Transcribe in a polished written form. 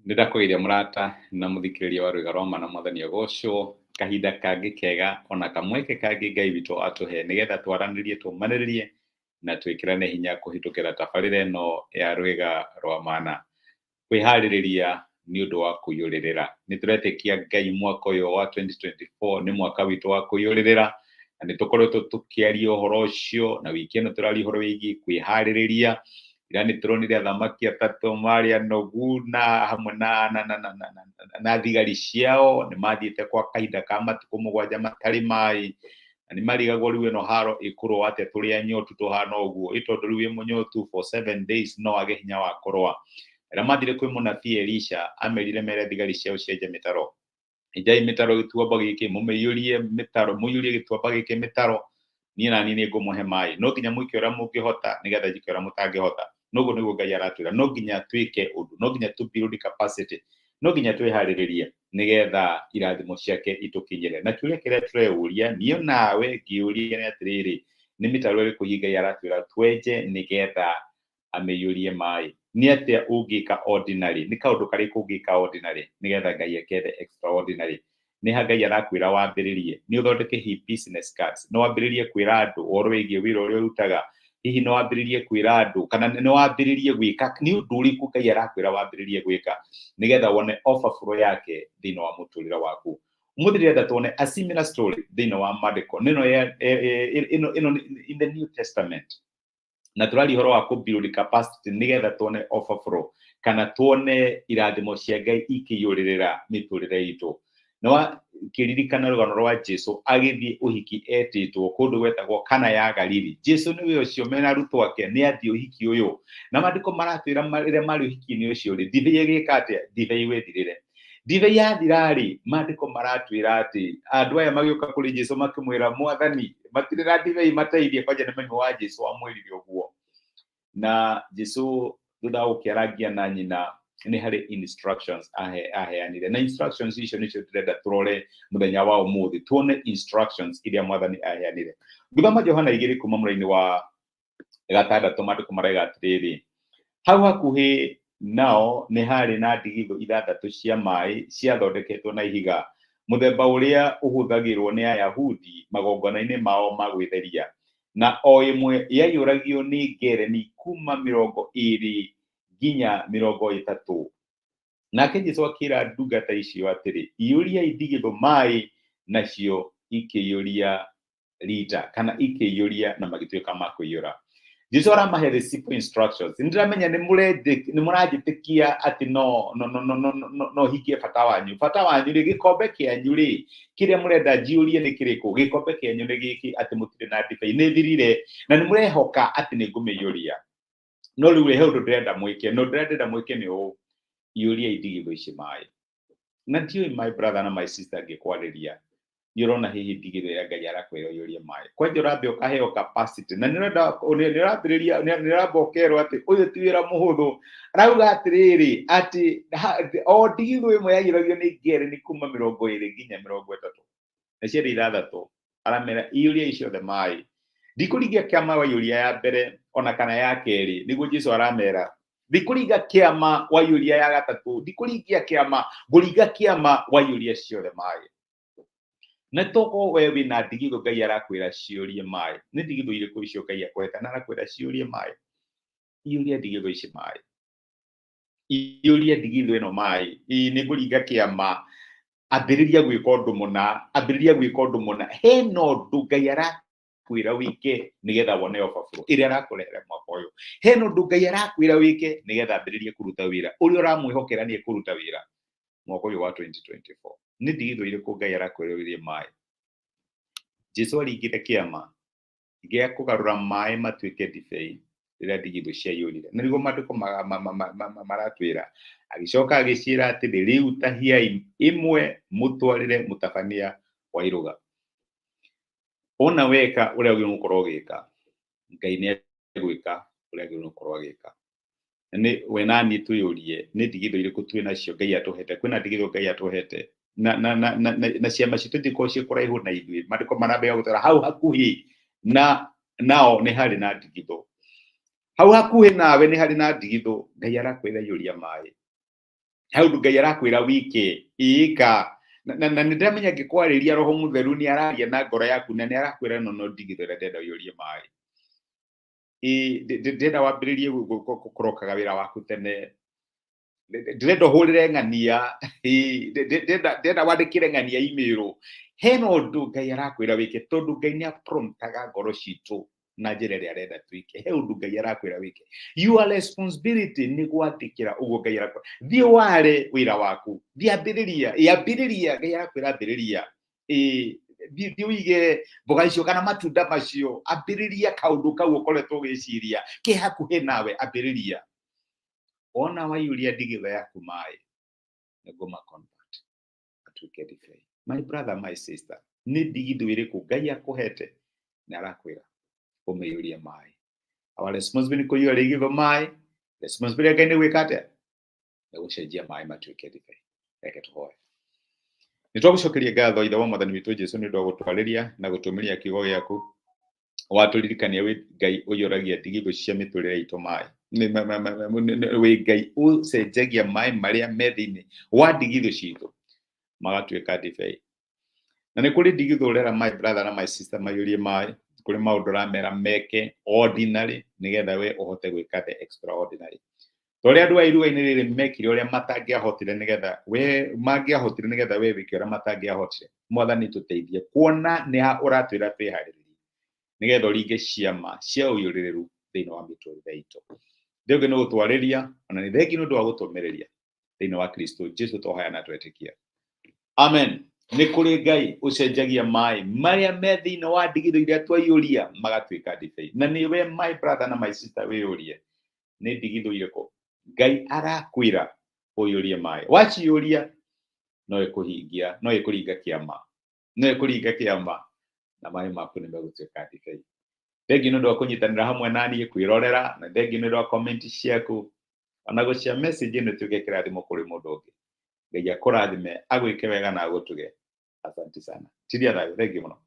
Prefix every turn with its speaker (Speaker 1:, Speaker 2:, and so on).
Speaker 1: Nĩndakũgeithia mũrata na mũthikĩrĩria wa Rwĩga rwa ma na Mwathani agocwo, kahinda kangĩ kega ona kamweke kangĩ Ngai witũ atũhe nĩgetha twaranĩrie tũmanĩrĩrie na twĩkĩrane hinya kũhĩtũkĩra tabarĩra ĩno ya Rwĩga rwa mana. Kwĩharĩrĩria nĩ ũndũ wa kwĩyũrĩrĩra. Nĩtũretĩkia Ngai mwaka ũyũ wa 2024 nĩ mwaka witũ wa kwĩyũrĩrĩra, na nĩtũkoretwo tũkĩaria ũhoro ũcio, na wiki ĩno tũraria ũhoro wĩgiĩ kwĩharĩrĩria. Ira nĩtũronire athamaki atatũ marĩ anogu na hamwe na thigari ciao nĩmathiĩte kwa kahinda ka matukũ 7 matarĩ maĩ, na nĩmarigagwo rĩu ĩno haro ĩkũrũa atĩa tũrĩ anyotu tũhana ũguo, tondũ rĩu wĩ mũnyotu for 7 days no wage hinya wa kũrũa. Arĩa mathire kwĩ mũnabii Elisha amerire mere thigari ciao cienje mĩtaro. Enjai mĩtaro gĩtuamba gĩkĩ, mũmĩiyũrie mĩtaro, mũiyũrie gĩtuamba gĩkĩ mĩtaro, niĩ na niĩ nĩngũmũhe maĩ. No nginya mwĩke ũrĩa mũngĩhota nĩgetha njĩke ũrĩa mũtangĩhota. Noguo nĩguo Ngai aratwĩra, no nginya twĩke ũndũ, no nginya tu build capacity, no nginya twĩharĩrĩrie nĩgetha irathimo ciake itũkinyĩre. Na kĩũria kĩrĩa tũreyũria niĩ nawe ngĩũria nĩ atĩrĩrĩ, nĩ mĩtaro ĩrĩkũ hihi Ngai aratwĩra twenje nĩgetha amĩiyũrie maĩ? Nĩ atĩa ũngĩka ordinary, nĩ kaũndũ karĩkũ ũngĩka ordinary nĩgetha Ngai akethe extraordinary? Nĩ ha Ngai arakwĩra wambĩrĩrie, nĩ ũthondeke hihi business cards, no wambĩrĩrie kwĩra andũ ũhoro wĩgiĩ wĩra ũrĩa ũrutaga, hihi no wambĩrĩrie kwĩra andũ kana no wambĩrĩrie gwĩka nĩ ũndũ ũrĩkũ Ngai arakwĩra wambĩrĩrie gwĩka nĩgetha wone overflow yake thĩinĩ wa mũtũrĩre waku. Ũmũthĩ ndĩrenda tuone a similar story thĩinĩ wa maandĩko nĩno in the New Testament, na tũraria ũhoro wa build capacity nĩgetha tuone overflow kana tuone irathimo cia Ngai ikĩiyũrĩrĩra mĩtũrĩre itũ. No kĩririkana rũgano rwa Jesũ agĩthiĩ ũhiki etĩtwo kũndũ gwetagwo Kana ya Galili. Jesũ nĩwe ũcio mena arutwo ake nĩ athiĩ ũhiki ũyũ, na maandĩko maratwĩra rĩrĩa marĩ ũhiki-inĩ ũcio rĩ, ndibei ĩgĩka atĩa? Ndibei wethirĩre. Ndibei yathira rĩ, maandĩko maratwĩra atĩ andũ aya magĩũka kũrĩ Jesũ makĩmwĩra, Mwathani, matirĩ na ndibei mateithie, kwanja nĩ mami wa Jesũ amwĩrire ũguo. Na Jesũ thutha wa gũkĩarangia na nyina nĩ harĩ instructions aheanire, na instructions icio nĩcio tũrenda tũrore mũthenya wa ũmũthĩ, tuone instructions iria Mwathani aheanire. Ngũthoma Johana 2 kuma mũraini wa 6 maandĩko marauga atĩrĩrĩ, hau hakuhĩ nao nĩ harĩ na ndigithũ 6 cia maĩ ciathondeketwo na ihiga, mũthemba ũrĩa ũhũthagĩrwo nĩ Ayahudi magongona-inĩ mao ma gwĩtheria, na o ĩmwe yaiyũragio nĩ ngereni kuma 20 nginya 30. Nake Jesũ akĩra ndungata icio atĩrĩ, iyũriai ndigithũ maĩ, nacio ikĩiyũria rita kana ikĩiyũria na magĩtuĩka ma kũiyũra. Jesũ aramahe the simple instructions. Nĩndĩramenya nĩ mũranjĩtĩkia atĩ no hikie bata wanyu. Bata wanyu rĩ, gĩkombe kĩanyu rĩ, kĩrĩa mũrenda njiyũrie nĩ kĩrĩkũ? Gĩkombe kĩanyu nĩ gĩkĩ atĩ mũtirĩ na ndibei, nĩ thirire na nĩ mũrehoka atĩ nĩ ngũmĩiyũria. No rĩu he ũndũ ndĩrenda mwĩke, no ndĩrenda mwĩke nĩ ũũ, iyũriai ndigithũ ici maĩ. Na ndiũĩ my brother na my sister ngĩkwarĩria, nĩ ũrona hihi ndigithũ ĩrĩa Ngai arakwĩra ũiyũrie maĩ. Kwanja ũrambe ũkaheo capacity, na nĩũramba ũkerwo atĩ ũyũ ti wĩra mũhũthũ. Arauga atĩrĩrĩ atĩ o ndigithũ ĩmwe yaiyũragio nĩ ngereni kuma 20 nginya 30, na ciarĩ 6. Aramera iyũriai ciothe maĩ. Ndikũringia kĩama waiyũria ya mbere ona kana ya kerĩ, nĩguo Jesũ aramera. Ndikũringa kĩama waiyũria ya gatatũ, ndikũringia kĩama, ngũringa kĩama waiyũria ciothe maĩ. Na toko we wĩna ndigithũ Ngai arakwĩra ciũrie maĩ. Nĩ ndigithũ irĩkũ icio Ngai akwĩra na arakwĩra ciũrie maĩ? Iyũria ndigithũ ici maĩ. Iyũria ndigithũ ĩno maĩ. Nĩ ngũringa kĩama, ambĩrĩria gwĩka ũndũ mũna, ambĩrĩria gwĩka ũndũ mũna. Hena ũndũ Ngai arakwĩra wĩke nĩgetha wone overflow ĩrĩa arakũrehere mwaka ũyũ. Hena ũndũ Ngai arakwĩra wĩke nĩgetha ambĩrĩrie kũruta wĩra ũrĩa ũramwĩhokera nĩ ekũruta wĩra mwaka ũyũ wa 2024. Nĩ ndigithũ irĩkũ Ngai arakwĩra wĩrie maĩ? Jesũ aringire kĩama gĩa kũgarũra maĩ matuĩke ndibei rĩrĩa ndigithũ ciaiyũrire. Na nĩguo maandĩko maratwĩra, agĩcoka agĩciĩra atĩrĩ, rĩu tahiai ĩmwe mũtwarĩre mũtabania wa iruga. Ona weka ũrĩa ũgĩrĩirwo gũkorwo ũgĩka, Ngai nĩ egwĩka ũrĩa agĩrĩirwo gũkorwo agĩka. We na niĩ twĩyũrie, nĩ ndigithũ irĩkũ twĩ nacio Ngai atũhete? Kwĩna ndigithũ Ngai atũhete na ciama citũ itikorwo ciĩ kũraihu na ithuĩ. Maandĩko marambia gũtwĩra hau hakuhĩ nao nĩ harĩ na ndigithũ. Hau hakuhĩ nawe nĩ harĩ na ndigithũ Ngai arakwĩra iyũria maĩ. hau Ngai arakwĩra wike ika na nĩndamenya ngĩkwarĩria roho mũtheru nĩ araria na ngoro yaku na nĩ arakwĩra no ndigithũ ĩrĩa ndenda ũiyũrie maĩ ndĩrenda wambĩrĩrie kũrokaga wĩra waku tene ndĩrenda ũhũrĩre ng'ania ndĩrenda wandĩkĩre ng'ania email hena ũndũ Ngai arakwĩra wĩke tondũ Ngai nĩ apromptaga ngoro citũ na njĩra ĩrĩa arenda twĩke he ũndũ Ngai arakwĩra wĩke your responsibility nĩ gwathĩkĩra ũguo Ngai arakwĩra thiĩ ware wĩra waku ambĩrĩria Ngai arakwĩra ambĩrĩria thiĩ ũige mboga icio kana matunda macio ambĩrĩria kaũndũ kau ũkoretwo ũgĩciria ke hakuhĩ nawe ambĩrĩria ona waiyũria ndigithũ yaku maĩ nĩguo maconvert atuĩke ndibei. My brother, my sister, nĩ ndigithũ ĩrĩkũ Ngai akũhete na arakwĩra ũmĩiyũrie maĩ. Our responsibility kũiyũria ndigithũ maĩ, responsibility Ngai nĩ gwĩka atĩa? Nĩ gũcenjia maĩ matuĩke ndibei. Reke tũhoe. Nĩtwagũcokeria ngatho Ithe wa Mwathani witũ Jesũ nĩ ũndũ wa gũtwarĩria na gũtũmĩria kiugo gĩaku watũririkania wĩ Ngai ũiyũragia ndigithũ cia mĩtũrĩre itũ maĩ. Wĩ Ngai ũcenjagia maĩ marĩa me thĩinĩ wa ndigithũ citũ magatuĩka ndibei. Na nĩ kũrĩ ndigithũ ũrera my brother na my sister maiyũrie maĩ, kũrĩ maũndũ ũramera meke ordinary nĩgetha we ũhote gwĩka the extraordinary. Tũrĩa andũ a iruga-inĩ rĩrĩ mekire ũrĩa matangĩahotire nĩgetha we wĩke ũrĩa matangĩahotire. Mwathani tũteithie kuona nĩ ha ũratwĩra twĩharĩrĩrie nĩgetha ũringe ciama cia ũiyũrĩrĩru thĩinĩ wa mĩtũrĩre itũ. Ndĩũngĩ nĩ gũtwarĩria ona nĩ thengi nĩ ũndũ wa gũtũmĩrĩria thĩinĩ wa Kristo Jesũ tũhoya na twetĩkia. Amen. Nĩ kũrĩ Ngai ũcenjagia maĩ marĩa me thĩinĩ wa ndigithũ iria twaiyũria magatuĩka ndibei. Na nĩ we my brother na my sister wĩyũrie nĩ ndigithũ irĩkũ Ngai arakwĩra ũiyũrie maĩ. Waciyũria no ĩkũringa kĩama na maĩ maku nĩ megũtuĩka ndibei. Thengi nĩ ũndũ wa kũnyitanĩra hamwe naniĩ kwĩrorera na thengi nĩ ũndũ wa comment ciaku ona gũcia message nĩ tuĩke kĩrathimo kũrĩ mũndũ ũngĩ. Ngai akũrathime agwĩke wega na agũtuge. Asante sana. Tiria thayũ, thengi mũno.